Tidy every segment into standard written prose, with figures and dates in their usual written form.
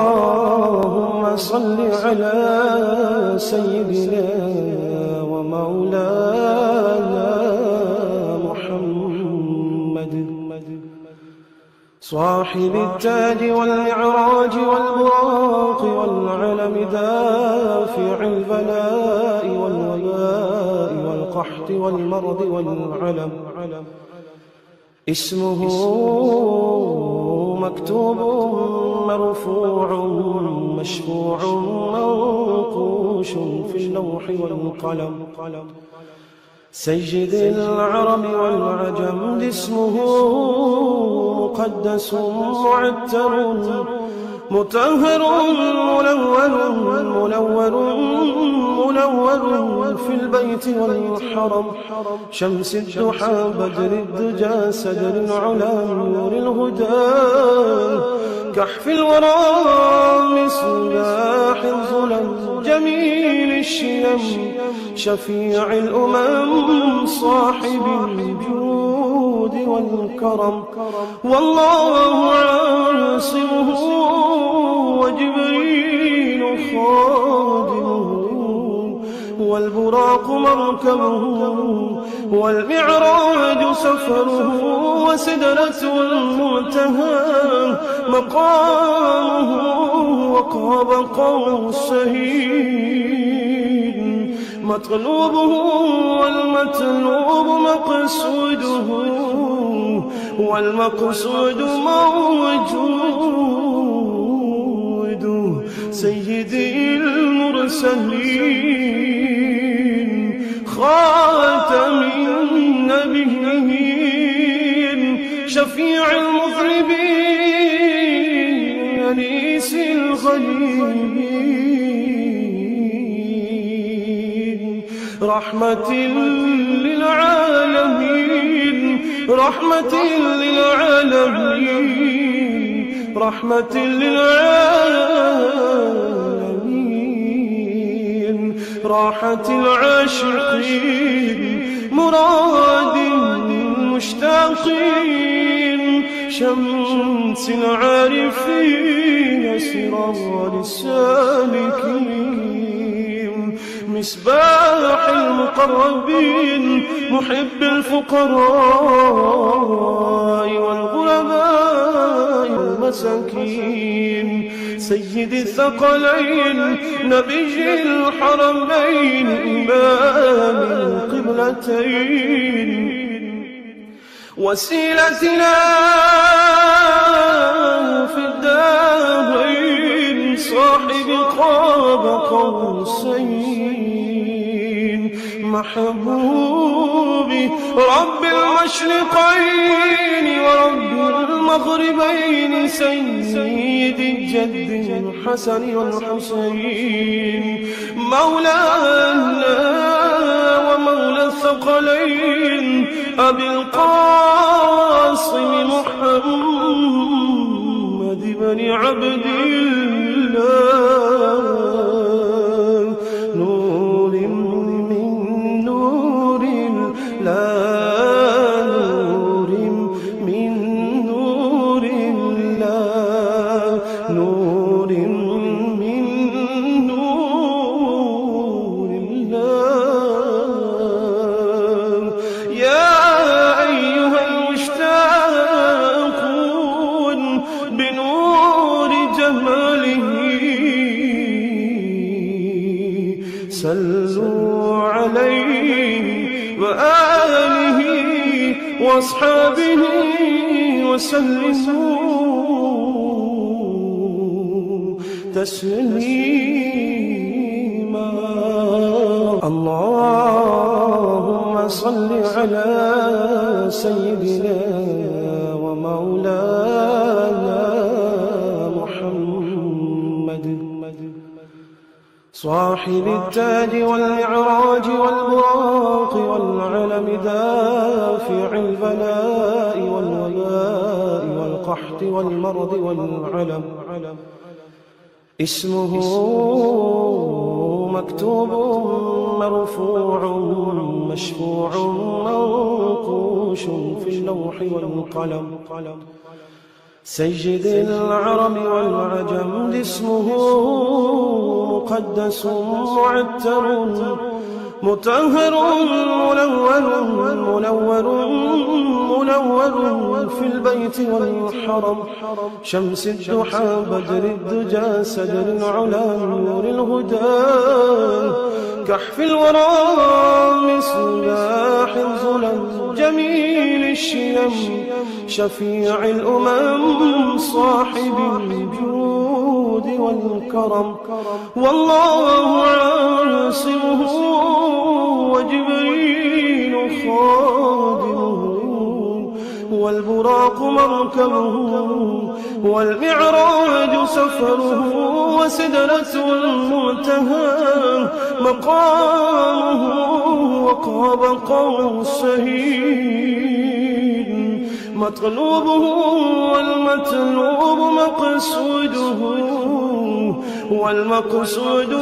اللهم صل على سيدنا ومولانا محمد صاحب التاج والمعراج والبراق والعلم دافع البلاء والوباء والقحط والمرض والعلم اسمه مكتوب مرفوع مشفوع منقوش في اللوح والقلم سيد العرب والعجم اسمه مقدس معتر مطهر منور في البيت والحرم شمس الضحى بدر الدجى سدر العلا نور الهدى كحف الورى مصباح الظلم جميل الشيم شفيع الأمم صاحب الجود والكرم والله عاصمه وجبريل خادمه والبراق مركبه والمعراج سفره وسدرة المنتهى مقامه وقاب قوسين مطلوبه والمطلوب مقصوده والمقصود موجود سيدي المرسلين خاتم النبيين شفيع المذنبين أنيس الغريبين رحمة للعالمين رحمة للعالمين رحمة للعالمين راحة العاشقين مراد المشتاقين شمس العارفين سراج السالكين مصباح المقربين محب الفقراء والغرباء والمساكين سيد الثقلين نبي الحرمين إمام القبلتين وسيلتنا في الدارين صاحب قاب قوسين محبوبي رب المشرقين ورب المغربين سيد الجد الحسن والحسين مولانا ومولى الثقلين أبي القاسم محمد بن عبد الله نور من نور الله نور من نور الله نور من نور الله يا أيها المشتاقون بنور جماله صلوا عليه وآله وأصحابه وسلموا تسليما اللهم صل على سيدنا ومولانا محمد صاحب التاج والمعراج والبراق والعلم دافع البلاء والوباء والقحط والمرض والعلم اسمه مكتوب مرفوع مشفوع منقوش في اللوح والقلم سيد العرب والعجم اسمه مقدس معتر مطهر منور في البيت والحرم شمس الضحى بدر الدجى سدر العلا نور الهدى كحف الورى مصباح الظلم جميل الشيم شفيع الأمم صاحب الجود والكرم والله عاصمه وجبريل خادمه والبراق مركبه والمعراج سفره وسدرة المنتهى مقامه وقاب قوسين مطلوبه والمطلوب مقصوده والمقصود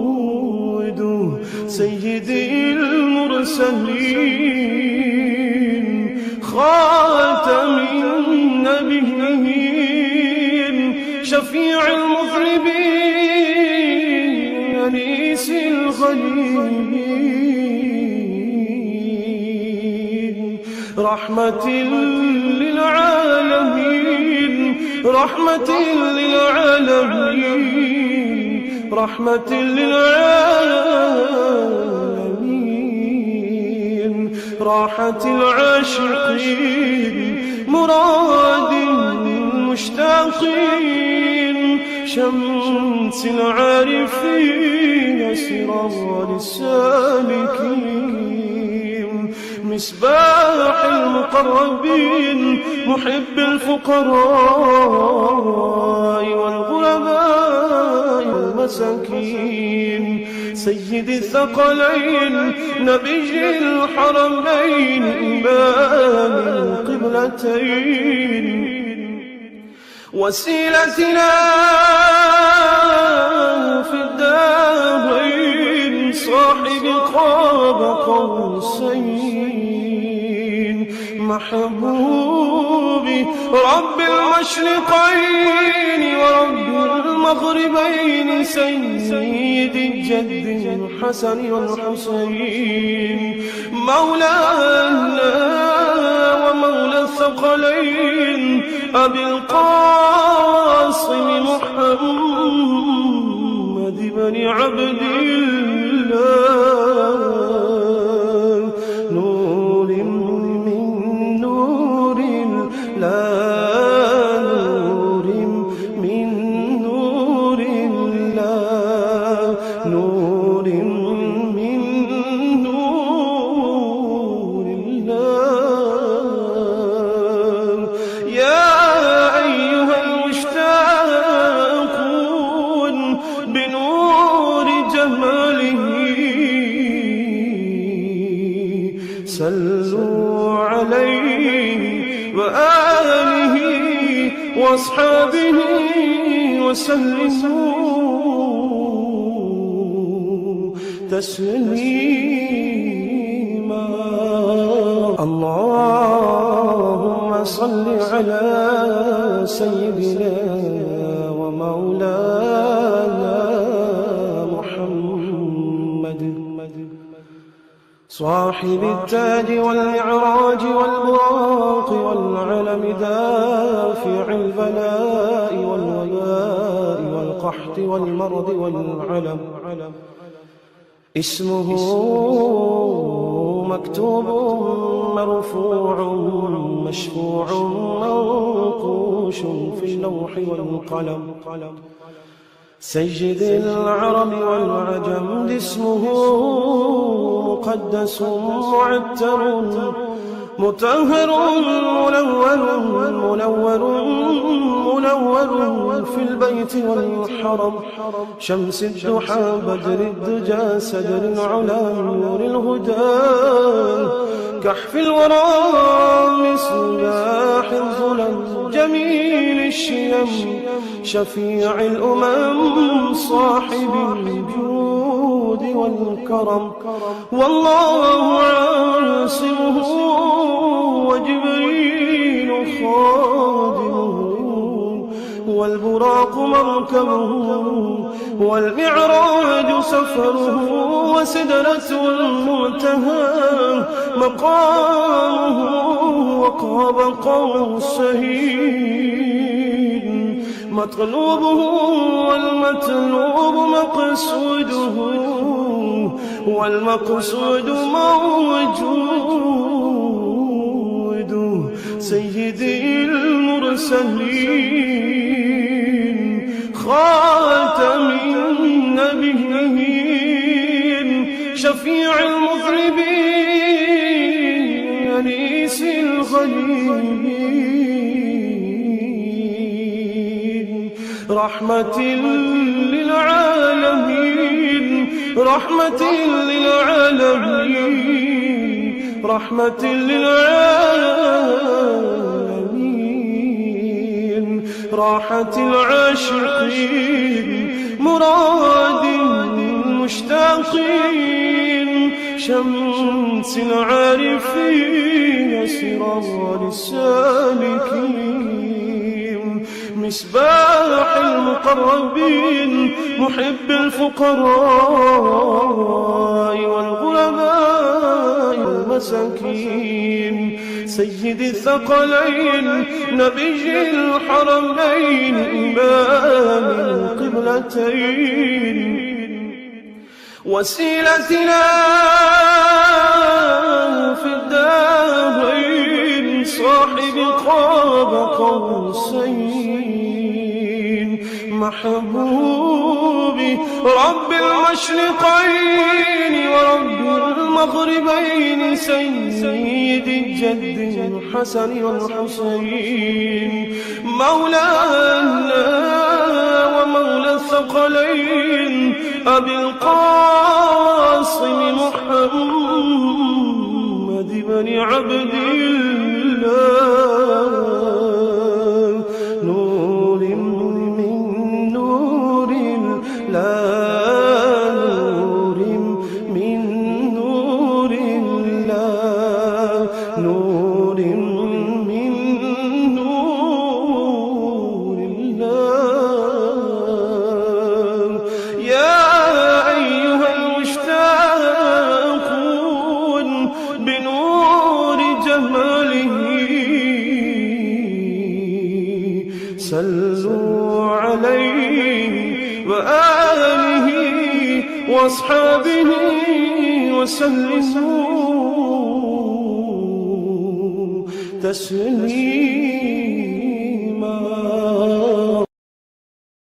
موجود سيدي المرسلين خاتم النبيين شفيع المذنبين أنيس الغليل رحمة للعالمين رحمة للعالمين رحمة للعالمين راحة العاشقين مراد المشتاقين شمس العارفين سراج السالكين مصباح المقربين محب الفقراء والغرباء والمساكين سيد الثقلين نبي الحرمين إمام القبلتين وسيلتنا في الدارين صاحب قاب قوسين محبوبي رب المشرقين ورب المغربين سيد الجد الحسن والحسين مولانا ومولى الثقلين أبي القاسم محمد بن عبد الله نور من نور الله نور من نور الله نور من نور الله يا أيها المشتاقون بنور جماله صلوا عليه وآله وأصحابه وسلموا تسليما اللهم صل على سيدنا ومولانا محمد صاحب التاج والمعراج والبراق والعلم دافع البلاء والوباء والقحط والمرض والعلم اسمه مكتوب مرفوع مشفوع منقوش في اللوح والقلم سيد العرب والعجم اسمه مقدس معتر مطهر منور في البيت والحرم شمس الضحى بدر الدجى سدر العلا نور الهدى كحف الورى مصباح الظلم جميل الشيم شفيع الأمم صاحب الجود والكرم والله عاصمه وجبريل جبريل خادمه، والبراق مركبه، والمعراج سفره، وسدرة المنتهى مقامه، وقاب قوسين مطلوبه، والمطلوب مقصوده، والمقصود موجود. سيدي المرسلين خاتم النبيين شفيع المذنبين أنيس الغليلين رحمة للعالمين رحمة للعالمين رحمة للعالمين راحة العاشقين مراد المشتاقين شمس العارفين سرار السالكين مصباح المقربين محب الفقراء والغرباء والمساكين سيد الثقلين نبي الحرمين إمام القبلتين وسيلتنا في الدارين صاحب قاب قوسين محبوب رب المشرقين ورب المغربين سيد الجد الحسن والحسين مولانا ومولى الثقلين أبي القاسم محمد بن عبد الله نور من نور الله نور من نور الله نور من نور الله يا أيها المشتاقون بنور جماله صلوا عليه وآله وأصحابه وسلموا تسليما.